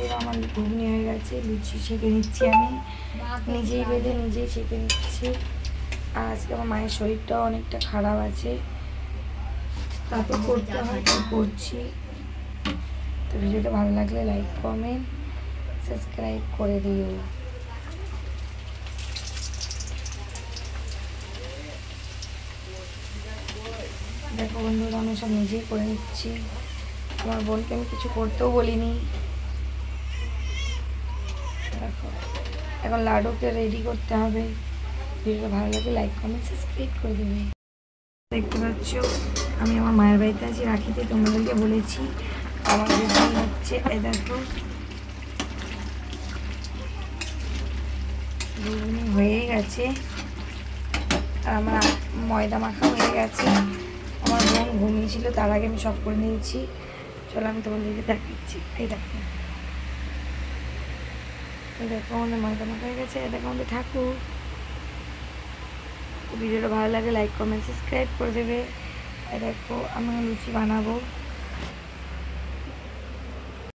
বন্ধুরা, আমার ঘুগনি হয়ে গেছে, লুচি সেঁকে নিচ্ছি। আমি নিজেই বেঁধে নিজেই সেঁকে নিচ্ছি। আর আজকে আমার মায়ের শরীরটাও অনেকটা খারাপ আছে, তারপর করতে হয়, কি করছি। তো ভিডিওটা ভালো লাগলে লাইক কমেন্ট সাবস্ক্রাইব করে দিও। দেখো বন্ধুরা, আমি সব নিজেই করে নিচ্ছি। আমার বোনকে আমি কিছু করতেও বলিনি। দেখো এখন লাডুকে রেডি করতে হবে। ভিডিওটা ভালো লাগে লাইক কমেন্ট সাবস্ক্রাইব করে দেবে। দেখতে পাচ্ছ আমি আমার মায়ের বাড়িতে আছি, রাখিতে তোমাদেরকে বলেছি আমার ঘুগনি হচ্ছে। এই দেখো ঘুগনি হয়ে গেছে, আর আমার ময়দা মাখা হয়ে গেছে। আমার বোন ঘুমিয়েছিল, তার আগে আমি সব করে নিয়েছি। চলো আমি তোমাদেরকে দেখাচ্ছি। এই দেখো, এই দেখো আমাদের ময়দা মাখা হয়ে গেছে। এই দেখো আমাদের ঠাকুর। ভিডিওটা ভালো লাগে লাইক কমেন্ট সাবস্ক্রাইব করে দেবে। এই দেখো আমি লুচি বানাবো।